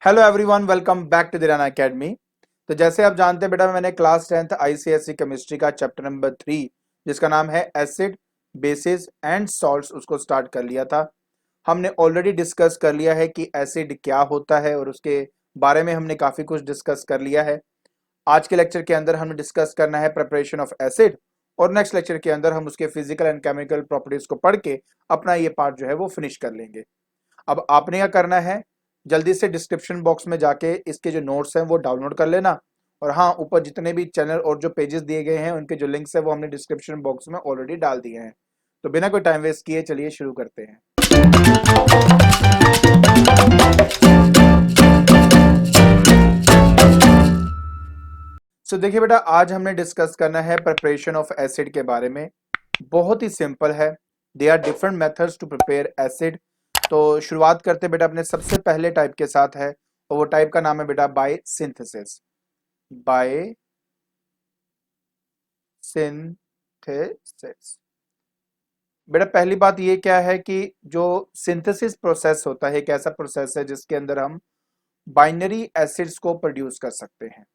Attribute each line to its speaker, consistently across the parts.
Speaker 1: Hello everyone, welcome back to दिराना academy. तो जैसे आप जानते हैं बेटा, मैंने क्लास 10th आईसीएसई केमिस्ट्री का चैप्टर नंबर 3 जिसका नाम है एसिड बेसिस एंड सॉल्ट्स उसको स्टार्ट कर लिया था। हमने ऑलरेडी डिस्कस कर लिया है कि एसिड क्या होता है और उसके बारे में हमने काफ़ी कुछ डिस्कस कर लिया है। आज के लेक्चर के अंदर हमें डिस्कस करना है प्रिपरेशन ऑफ एसिड, और नेक्स्ट लेक्चर के अंदर हम उसके फिजिकल एंड केमिकल प्रॉपर्टीज को पढ़ के अपना ये पार्ट जो है वो फिनिश कर लेंगे। अब आपने क्या करना है, जल्दी से डिस्क्रिप्शन बॉक्स में जाके इसके जो नोट्स हैं वो डाउनलोड कर लेना। और हाँ, ऊपर जितने भी चैनल और जो पेजेस दिए गए हैं उनके जो लिंक्स है वो हमने डिस्क्रिप्शन बॉक्स में ऑलरेडी डाल दिए हैं। तो बिना कोई टाइम वेस्ट किए चलिए शुरू करते हैं। देखिए बेटा, आज हमने डिस्कस करना है प्रिपरेशन ऑफ एसिड के बारे में। बहुत ही सिंपल है। There are different methods to prepare acid. तो शुरुआत करते हैं बेटा अपने सबसे पहले टाइप के साथ है, और वो टाइप का नाम है बेटा बाय सिंथेसिस। Bye synthesis. बेटा पहली बात ये क्या है कि जो सिंथेसिस प्रोसेस होता है एक ऐसा प्रोसेस है जिसके अंदर हम बाइनरी एसिड्स को प्रोड्यूस कर सकते हैं।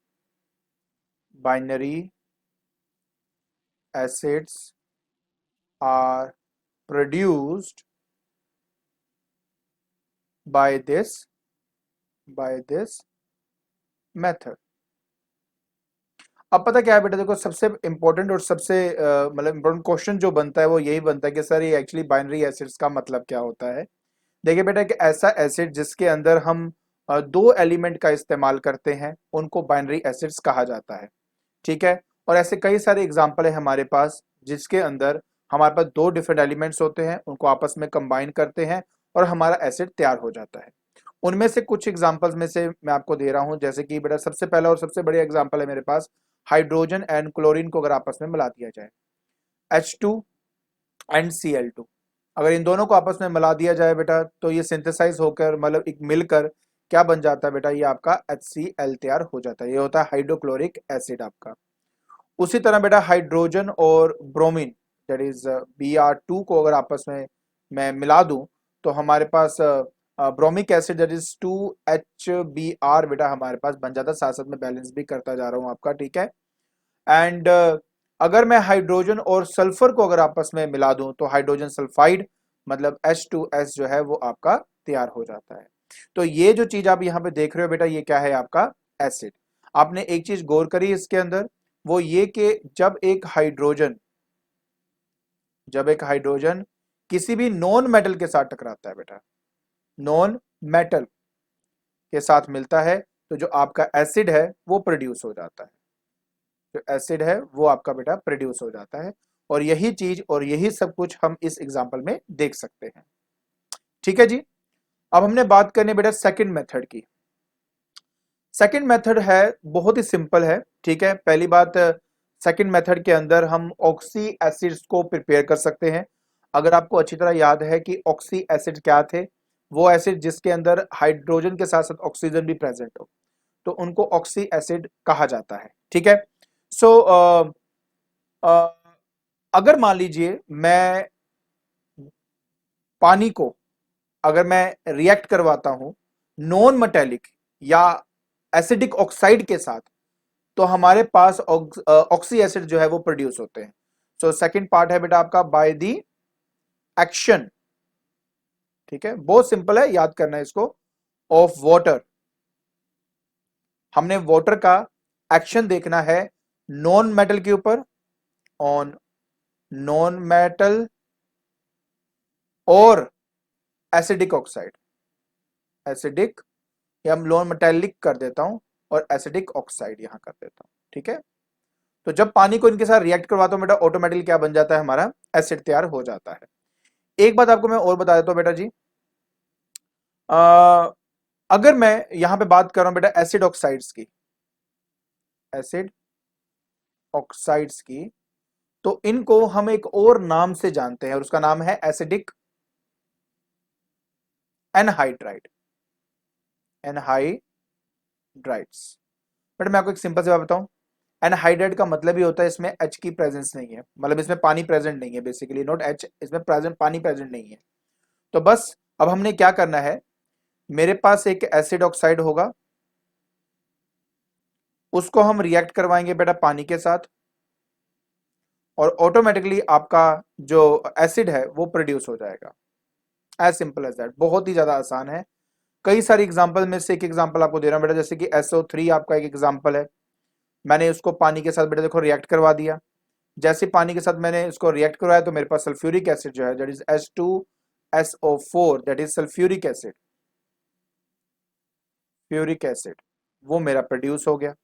Speaker 1: Binary acids are produced by this method। अब पता क्या है बेटा, देखो सबसे इंपॉर्टेंट और सबसे मतलब इंपॉर्टेंट क्वेश्चन जो बनता है वो यही बनता है कि सर ये एक्चुअली बाइनरी एसिड्स का मतलब क्या होता है। देखिए बेटा, कि ऐसा एसिड जिसके अंदर हम दो एलिमेंट का इस्तेमाल करते हैं उनको बाइनरी एसिड्स कहा जाता है। ठीक है, और ऐसे कई सारे एग्जाम्पल है हमारे पास जिसके अंदर हमारे पास दो डिफरेंट एलिमेंट्स होते हैं, उनको आपस में कंबाइन करते हैं और हमारा एसिड तैयार हो जाता है। उनमें से कुछ एग्जांपल्स में से मैं आपको दे रहा हूं, जैसे कि बेटा सबसे पहला और सबसे बढ़िया एग्जांपल है मेरे पास, हाइड्रोजन एंड क्लोरीन को अगर आपस में मिला दिया जाए, H2 एंड Cl2, अगर इन दोनों को आपस में मिला दिया जाए बेटा तो ये सिंथेसाइज होकर मतलब एक मिलकर क्या बन जाता है बेटा, ये आपका HCl तैयार हो जाता है। ये होता है हाइड्रोक्लोरिक एसिड आपका। उसी तरह बेटा हाइड्रोजन और ब्रोमीन दैट इज Br2 को अगर आपस में मैं मिला दूं तो हमारे पास bromic acid that is 2HBr बेटा हमारे पास बन जाता है। साथ साथ में बैलेंस भी करता जा रहा हूं आपका, ठीक है। एंड अगर मैं हाइड्रोजन और सल्फर को अगर आपस में मिला दूं तो हाइड्रोजन सल्फाइड मतलब H2S जो है वो आपका तैयार हो जाता है। तो ये जो चीज आप यहाँ पे देख रहे हो बेटा, ये क्या है आपका एसिड। आपने एक चीज गौर करी इसके अंदर, वो ये कि जब एक हाइड्रोजन किसी भी नॉन मेटल के साथ टकराता है बेटा, नॉन मेटल के साथ मिलता है, तो जो आपका एसिड है वो प्रोड्यूस हो जाता है। जो एसिड है वो आपका बेटा प्रोड्यूस हो जाता है। और यही चीज और यही सब कुछ हम इस एग्जांपल में देख सकते हैं। ठीक है जी। अब हमने बात करनी बेटा सेकंड मेथड की। सेकंड मेथड है बहुत ही सिंपल है, ठीक है। पहली बात, सेकंड मेथड के अंदर हम ऑक्सी एसिड्स को प्रिपेयर कर सकते हैं। अगर आपको अच्छी तरह याद है कि ऑक्सी एसिड क्या थे, वो एसिड जिसके अंदर हाइड्रोजन के साथ साथ ऑक्सीजन भी प्रेजेंट हो, तो उनको ऑक्सी एसिड कहा जाता है। ठीक है। सो अगर मान लीजिए मैं पानी को अगर मैं रिएक्ट करवाता हूं नॉन मेटेलिक या एसिडिक ऑक्साइड के साथ, तो हमारे पास ऑक्सी एसिड जो है वो प्रोड्यूस होते हैं। सो सेकंड पार्ट है बेटा आपका बाय द एक्शन, ठीक है, बहुत सिंपल है, याद करना है इसको, ऑफ वाटर। हमने वाटर का एक्शन देखना है नॉन मेटल के ऊपर, ऑन नॉन मेटल और एसिडिक ऑक्साइड। एसिडिक या नॉन मेटेलिक कर देता हूं और एसिडिक ऑक्साइड यहां कर देता हूं, ठीक है। तो जब पानी को इनके साथ रिएक्ट करवाता हूं बेटा, ऑटोमेटिकली क्या बन जाता है, हमारा एसिड तैयार हो जाता है। एक बात आपको मैं और बता देता हूं बेटा जी, अगर मैं यहां पे बात कर रहा हूं बेटा एसिड ऑक्साइड्स की, एसिड ऑक्साइड्स की, तो इनको हम एक और नाम से जानते हैं और उसका नाम है एसिडिक एनहाइड्राइड। एनहाइड्राइड्स। बेटा मैं आपको एक सिंपल सी बात बताऊं, एनहाइड्राइड का मतलब ही होता है इसमें H की प्रेजेंस नहीं है, मतलब इसमें पानी प्रेजेंट नहीं है, बेसिकली नॉट H, इसमें प्रेजेंट पानी प्रेजेंट नहीं है। तो बस अब हमने क्या करना है, मेरे पास एक एसिड ऑक्साइड होगा, उसको हम रिएक्ट करवाएंगे बेटा पानी के साथ, और ऑटोमेटिकली आपका जो एसिड है वो प्रोड्यूस हो जाएगा। एज सिंपल एज दैट, बहुत ही ज्यादा आसान है। कई सारी एग्जांपल में से एक एग्जांपल आपको दे रहा हूं बेटा, जैसे कि SO3 आपका एक एग्जांपल है। मैंने उसको पानी के साथ बेटा देखो रिएक्ट करवा दिया। जैसे पानी के साथ मैंने इसको रिएक्ट करवाया तो मेरे पास सल्फ्यूरिक एसिड जो है that is H2SO4, that is sulphuric acid, फ्यूरिक एसिड, वो मेरा प्रोड्यूस हो गया।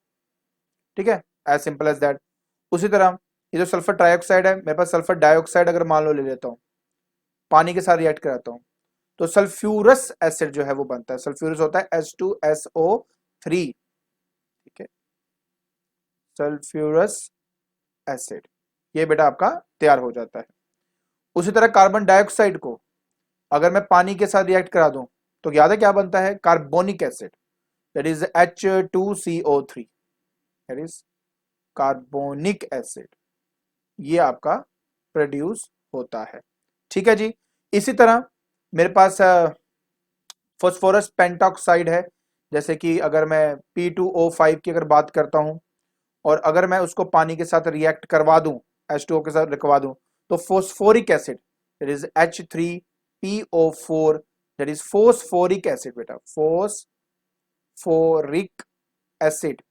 Speaker 1: ठीक है, एज सिंपल एज दैट। उसी तरह ये जो सल्फर ट्राइऑक्साइड है, मेरे पास सल्फर डाइऑक्साइड अगर मान लो ले लेता हूँ, पानी के साथ रिएक्ट कराता हूँ, तो सल्फ्यूरस एसिड जो है वो बनता है। सल्फ्यूरस होता है H2SO3। ठीक है, सल्फ्यूरस एसिड, ये बेटा आपका तैयार हो जाता है। उसी तरह कार्बन डाइऑक्साइड को अगर मैं पानी के साथ रिएक्ट करा दूं तो याद है क्या बनता है? Carbonic acid, that is H2CO3, that is carbonic acid, ये आपका प्रोड्यूस होता है। ठीक है जी। इसी तरह मेरे पास फॉस्फोरस पेंटॉक्साइड है, जैसे कि अगर मैं P2O5 की अगर बात करता हूं और अगर मैं उसको पानी के साथ रिएक्ट करवा दूं, H2O के साथ रखवा दूं, तो phosphoric acid that is H3PO4, that is phosphoric acid बेटा, फोस्फोरिक एसिड,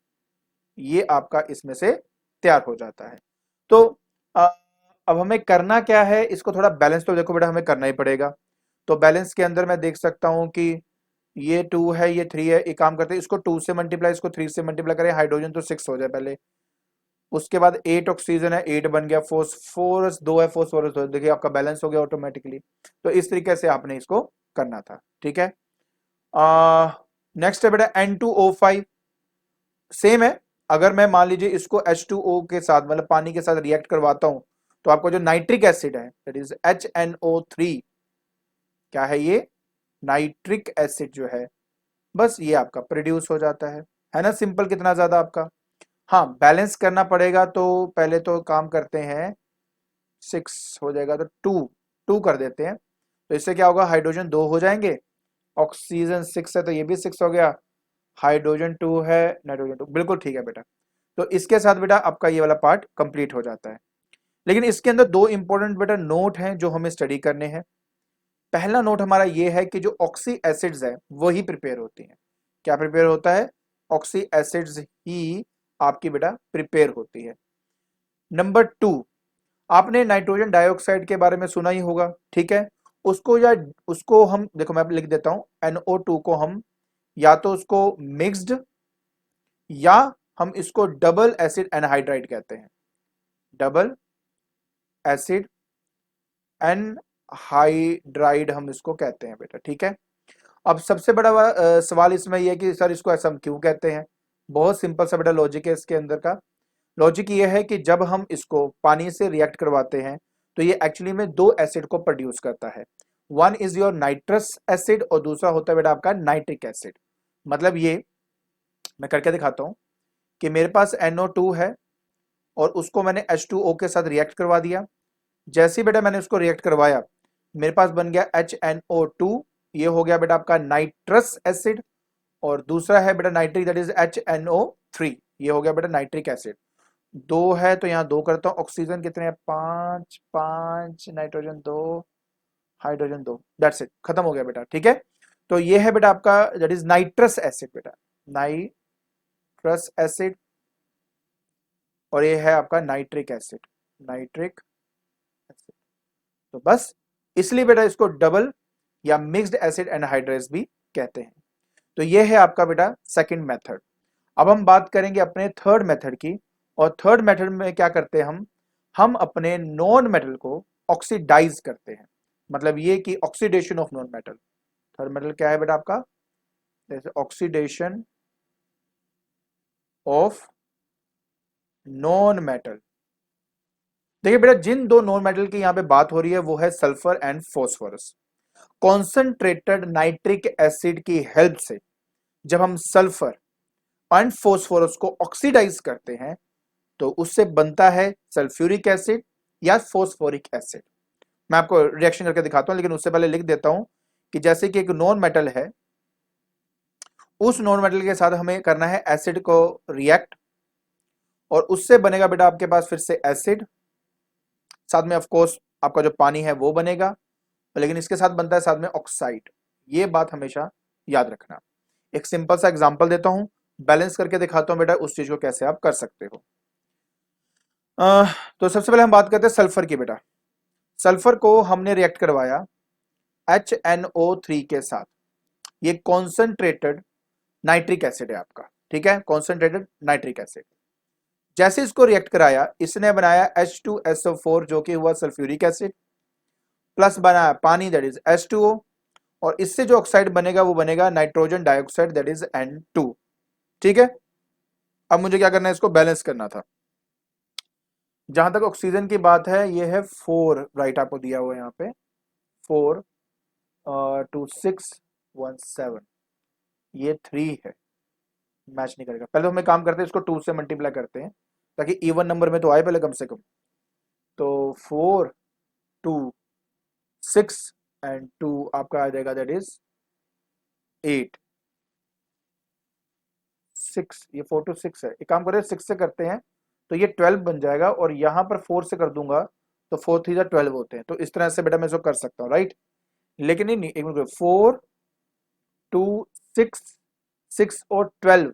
Speaker 1: ये आपका इसमें से तैयार हो जाता है। तो अ, अब हमें करना क्या है, इसको थोड़ा बैलेंस तो देखो बेटा हमें करना ही पड़ेगा। तो बैलेंस के अंदर मैं देख सकता हूं कि ये 2 है, ये 3 है। एक काम करते हैं, इसको 2 से मल्टीप्लाई, इसको 3 से मल्टीप्लाई करें, हाइड्रोजन तो 6 हो जाए पहले। उसके बाद 8 ऑक्सीजन है, 8 बन गया। फोस्फोरस 2 है, फोस्फोरस 2, देखिए आपका बैलेंस हो गया ऑटोमेटिकली। तो इस तरीके से आपने इसको करना था। ठीक है, नेक्स्ट है बेटा N2O5, सेम है। अगर मैं मान लीजिए इसको H2O के साथ मतलब पानी के साथ रिएक्ट करवाता हूं, तो आपको जो नाइट्रिक एसिड है दैट इज HNO3, क्या है ये? नाइट्रिक एसिड जो है, बस ये आपका प्रोड्यूस हो जाता है ना? सिंपल कितना ज्यादा आपका। हाँ, बैलेंस करना पड़ेगा, तो पहले तो काम करते हैं, 6 हो जाएगा तो 2 2 कर देते हैं। तो इससे क्या होगा, हाइड्रोजन 2 हो जाएंगे, ऑक्सीजन 6 है तो ये भी 6 हो गया, हाइड्रोजन 2 है, नाइट्रोजन 2, बिल्कुल ठीक है बेटा। तो इसके साथ बेटा आपका ये वाला पार्ट कंप्लीट हो जाता है। लेकिन इसके अंदर दो इंपॉर्टेंट बेटा नोट हैं जो हमें स्टडी करने हैं। पहला नोट हमारा ये है कि जो ऑक्सी एसिड्स है वही प्रिपेयर होती हैं। क्या प्रिपेयर होता है? ऑक्सी एसिड्स ही आपकी बेटा प्रिपेयर होती है। नंबर 2, आपने नाइट्रोजन डाइऑक्साइड के बारे में सुना ही होगा। ठीक है, उसको या उसको हम देखो, मैं लिख देता हूं, NO2 को हम या तो उसको मिक्स्ड या हम इसको डबल एसिड एनहाइड्राइड कहते हैं। डबल एसिड एनहाइड्राइड हम इसको कहते हैं बेटा। ठीक है, अब सबसे बड़ा सवाल इसमें यह है कि सर इसको ऐसा हम क्यों कहते हैं? बहुत सिंपल सा बेटा लॉजिक है इसके अंदर का। लॉजिक ये है कि जब हम इसको पानी से रिएक्ट करवाते हैं तो ये एक्चुअली में दो एसिड को प्रोड्यूस करता है। One is your nitrous acid और दूसरा होता है बेटा आपका नाइट्रिक एसिड। मतलब ये मैं करके दिखाता हूं कि मेरे पास NO2 है और उसको मैंने H2O के साथ रिएक्ट करवा दिया। जैसे ही बेटा मैंने उसको रिएक्ट करवाया, मेरे पास बन गया HNO2, ये हो गया बेटा आपका नाइट्रस एसिड, और दूसरा है बेटा नाइट्रिक दैट इज HNO3, ये हो गया बेटा नाइट्रिक एसिड। दो है तो यहाँ दो करता हूँ। ऑक्सीजन कितने हैं? 5 5, नाइट्रोजन 2, हाइड्रोजन 2, दैट्स इट, खत्म हो गया बेटा। ठीक है, तो ये है बेटा आपका दैट इज नाइट्रस एसिड बेटा, नाइट्रस एसिड, और ये है आपका नाइट्रिक एसिड, नाइट्रिक एसिड। तो बस इसलिए बेटा इसको डबल या मिक्स्ड एसिड एनहाइड्रेस भी कहते हैं। तो ये है आपका बेटा सेकंड मेथड। अब हम बात करेंगे अपने थर्ड मेथड की, और थर्ड मेथड में क्या करते हैं हम अपने नॉन मेटल को ऑक्सीडाइज करते हैं। मतलब ये कि oxidation of non metal. Third metal क्या है बेटा आपका? जैसे ऑक्सीडेशन ऑफ नॉन मेटल। देखिए बेटा जिन दो नॉन मेटल की यहां पे बात हो रही है वो है sulphur and phosphorus. Concentrated nitric acid की हेल्प से जब हम सल्फर एंड फॉस्फोरस को ऑक्सीडाइज करते हैं तो उससे बनता है सल्फ्यूरिक एसिड या फॉस्फोरिक एसिड। मैं आपको रिएक्शन करके दिखाता हूं, लेकिन उससे पहले लिख देता हूं कि जैसे कि एक नॉन मेटल है, उस नॉन मेटल के साथ हमें करना है एसिड को रिएक्ट, और उससे बनेगा बेटा आपके पास फिर से एसिड, साथ में ऑफ कोर्स आपका जो पानी है वो बनेगा, लेकिन इसके साथ बनता है साथ में ऑक्साइड। ये बात हमेशा याद रखना। एक सिंपल सा एग्जांपल देता हूं, बैलेंस करके दिखाता हूं बेटा उस चीज को कैसे आप कर सकते हो। तो सबसे पहले हम बात करते हैं सल्फर की बेटा। सल्फर को हमने रिएक्ट करवाया HNO3 के साथ। ये कॉन्सेंट्रेटेड नाइट्रिक एसिड है आपका, ठीक है, कॉन्सेंट्रेटेड नाइट्रिक एसिड। जैसे इसको रिएक्ट कराया, इसने बनाया H2SO4 जो कि हुआ सल्फ्यूरिक एसिड, प्लस बनाया पानी दैट इज H2O, और इससे जो ऑक्साइड बनेगा वो बनेगा nitrogen dioxide that is N2। ठीक है, अब मुझे क्या करना है, इसको बैलेंस करना था। जहां तक ऑक्सीजन की बात है, ये है 4, राइट आपको दिया हुआ है यहाँ पे 4 2 6 1 7, ये 3 है, मैच नहीं करेगा। पहले तो हमें काम करते हैं, इसको 2 से मल्टीप्लाई करते हैं ताकि इवन नंबर में तो आए पहले कम से कम। तो 4 2 6 एंड 2 आपका आ जाएगा दैट इज 8 6, ये 4 to 6 है। एक काम करें 6 से करते हैं तो ये 12 बन जाएगा, और यहां पर 4 से कर दूंगा तो 4 3 12 होते हैं। तो इस तरह से बेटा मैं इसको कर सकता हूँ, राइट। लेकिन नहीं, एक मिनट, 4 2 6 6 और 12,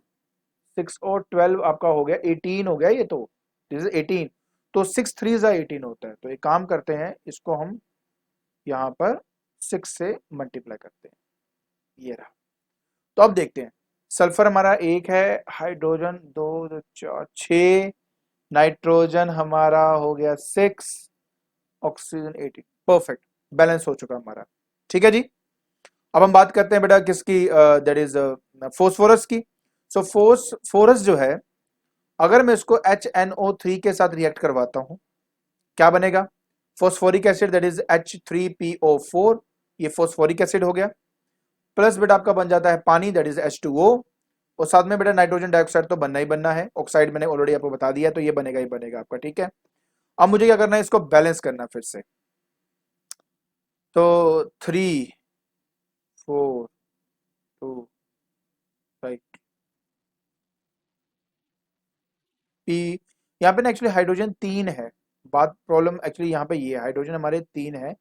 Speaker 1: 6 और 12 आपका हो गया 18 हो गया ये तो, दिस इज 18। तो 6 3 18 होता है। तो एक काम करते हैं, इसको हम यहाँ पर 6 से मल्टीप्लाई करते हैं, ये रहा। तो अब देखते हैं, सल्फर हमारा 1 है, हाइड्रोजन 2 4 6, नाइट्रोजन हमारा हो गया 6, ऑक्सीजन 18, परफेक्ट, बैलेंस हो चुका हमारा। ठीक है जी। अब हम बात करते हैं बेटा किसकी, दैट इज फोस्फोरस की। सो फोस्फोरस जो है, अगर मैं इसको HNO3 के साथ रिएक्ट करवाता हूं, क्या बनेगा, phosphoric acid that is H3PO4, ये फोस्फोरिक एसिड हो गया, प्लस बेटा आपका बन जाता है पानी दैट इज H2O, और साथ में बेटा नाइट्रोजन डाइऑक्साइड तो बनना ही बनना है, ऑक्साइड मैंने ऑलरेडी आपको बता दिया, तो ये बनेगा ही बनेगा आपका। ठीक है, अब मुझे क्या करना है, इसको बैलेंस करना फिर से। तो 3 4 2 राइट, पी, यहाँ पे ना एक्चुअली हाइड्रोजन 3 है, बात प्रॉब्लम एक्चुअली यहाँ पे ये है, हाइड्रोजन हमारे 3 है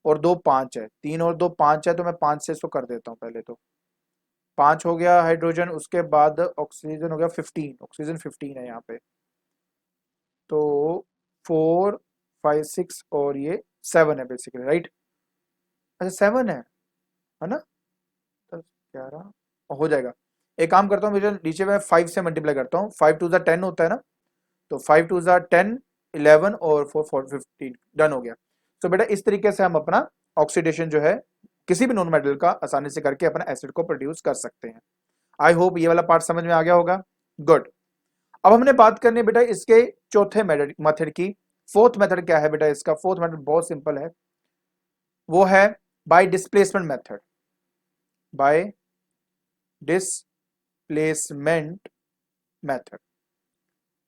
Speaker 1: और 2 5 है, 3 और 2 5 है, तो मैं 5 से इसको कर देता हूँ पहले। तो 5 हो गया हाइड्रोजन, उसके बाद ऑक्सीजन हो गया 15, ऑक्सीजन 15 है यहाँ पे। तो 4 5 6 और ये 7 है बेसिकली, राइट। अच्छा 7 है ना, 10 11 हो जाएगा। एक काम करता हूँ, मुझे नीचे में 5 से मल्टीप्लाई करता हूँ, 5 2 10 होता है ना, तो 5 2 10 11 और 4 4 15, डन हो गया। तो बेटा इस तरीके से हम अपना ऑक्सीडेशन जो है किसी भी नॉन मेटल का आसानी से करके अपना एसिड को प्रोड्यूस कर सकते हैं। आई होप ये वाला पार्ट समझ में आ गया होगा, गुड। अब हमने बात करनी है बेटा इसके चौथे मेथड की। फोर्थ मेथड क्या है बेटा इसका, फोर्थ मेथड बहुत सिंपल है, वो है bye displacement method, bye displacement method,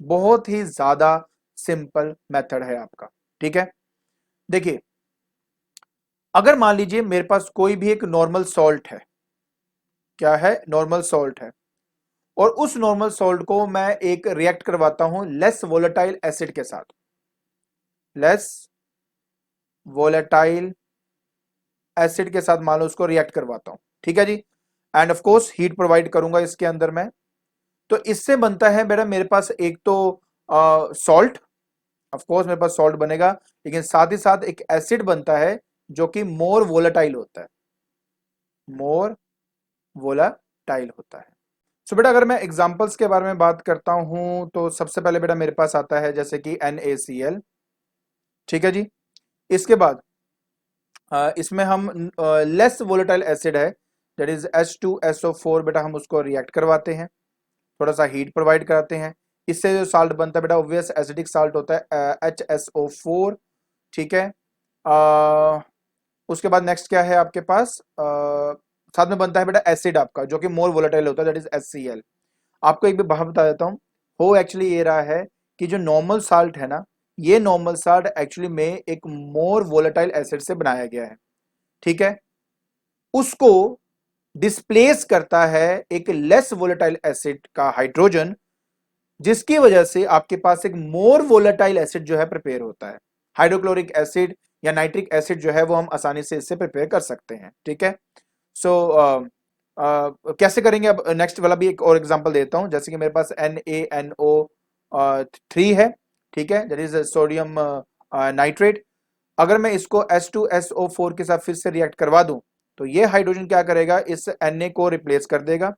Speaker 1: बहुत ही ज्यादा सिंपल मेथड है आपका। ठीक है, देखिए अगर मान लीजिए मेरे पास कोई भी एक नॉर्मल सॉल्ट है, क्या है, नॉर्मल सॉल्ट है, और उस नॉर्मल सॉल्ट को मैं एक रिएक्ट करवाता हूं लेस वोलेटाइल एसिड के साथ, लेस वोलेटाइल एसिड के साथ मान लो उसको रिएक्ट करवाता हूं, ठीक है जी, and of course heat provide करूंगा इसके अंदर में। तो इससे बनता है बेटा मेरे पास एक तो सॉल्ट, ऑफ कोर्स मेरे पास सॉल्ट बनेगा, लेकिन साथ ही साथ एक एसिड बनता है जो कि मोर वोलेटाइल होता है, मोर वोलाटाइल होता है। सो बेटा अगर मैं एग्जांपल्स के बारे में बात करता हूं, तो सबसे पहले बेटा मेरे पास आता है जैसे कि NaCl, ठीक है जी। इसके बाद इसमें हम लेस वोलेटाइल एसिड है दैट इज H2SO4, बेटा हम उसको रिएक्ट करवाते हैं, थोड़ा सा हीट प्रोवाइड कराते हैं, इससे जो साल्ट बनता है बेटा ऑब्वियस एसिडिक साल्ट होता है HSO4, ठीक है। उसके बाद नेक्स्ट क्या है आपके पास, साथ में बनता है बेटा एसिड आपका जो कि मोर वोलेटाइल होता है दैट इज HCl। आपको एक भी बात बता देता हूँ, हो एक्चुअली ये रहा है कि जो नॉर्मल साल्ट है ना, ये नॉर्मल साल्ट एक्चुअली में एक मोर वोलेटाइल एसिड से बनाया गया है, ठीक है। उसको डिस्प्लेस करता है एक लेस वोलेटाइल एसिड का हाइड्रोजन, जिसकी वजह से आपके पास एक मोर वोलेटाइल एसिड जो है प्रिपेयर होता है। हाइड्रोक्लोरिक एसिड या नाइट्रिक एसिड जो है वो हम आसानी से इससे प्रिपेयर कर सकते हैं। ठीक है, सो कैसे करेंगे, अब नेक्स्ट वाला भी एक और एग्जांपल देता हूं। जैसे कि मेरे पास NaNO3 है, ठीक है, दैट इज सोडियम नाइट्रेट। अगर मैं इसको H2SO4 के साथ फिर से रिएक्ट करवा दूं तो ये हाइड्रोजन क्या करेगा, इस Na को रिप्लेस कर देगा।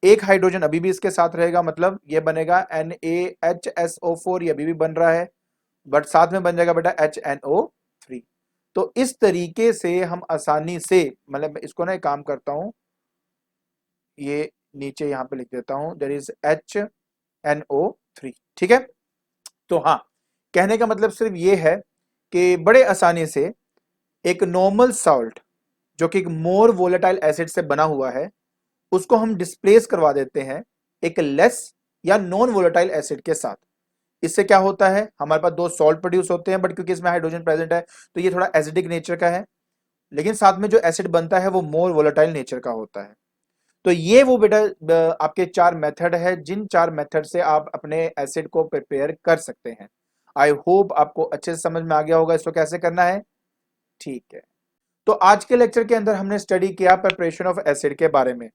Speaker 1: एक हाइड्रोजन अभी भी इसके साथ रहेगा, मतलब ये बनेगा NaHSO4, ये अभी भी बन रहा है, बट साथ में बन जाएगा बेटा HNO3। तो इस तरीके से हम आसानी से, मतलब इसको ना एक काम करता हूं, ये नीचे यहां पे लिख देता हूं, देयर इज HNO3। ठीक है, तो हाँ, कहने का मतलब सिर्फ ये है कि बड़े आसानी से एक नॉर्मल सॉल्ट जो कि एक मोर वोलेटाइल एसिड से बना हुआ है, उसको हम डिस्प्लेस करवा देते हैं एक लेस या नॉन वोलेटाइल एसिड के साथ। इससे क्या होता है, हमारे पास दो सॉल्ट प्रोड्यूस होते हैं, बट क्योंकि इसमें हाइड्रोजन प्रेजेंट है तो ये थोड़ा एसिडिक नेचर का है, लेकिन साथ में जो एसिड बनता है वो मोर वोलेटाइल नेचर का होता है। तो ये वो बेटा आपके चार मेथड है, जिन चार मेथड से आप अपने एसिड को प्रिपेयर कर सकते हैं। आई होप आपको अच्छे से समझ में आ गया होगा इसको कैसे करना है। ठीक है, तो आज के लेक्चर के अंदर हमने स्टडी किया प्रिपरेशन ऑफ एसिड के बारे में।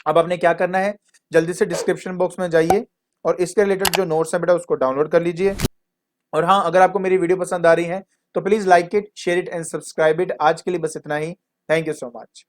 Speaker 1: अब आपने क्या करना है, जल्दी से डिस्क्रिप्शन बॉक्स में जाइए और इसके रिलेटेड जो नोट्स है बेटा उसको डाउनलोड कर लीजिए। और हाँ, अगर आपको मेरी वीडियो पसंद आ रही है तो please like it, share it and subscribe it. आज के लिए बस इतना ही। Thank you so much.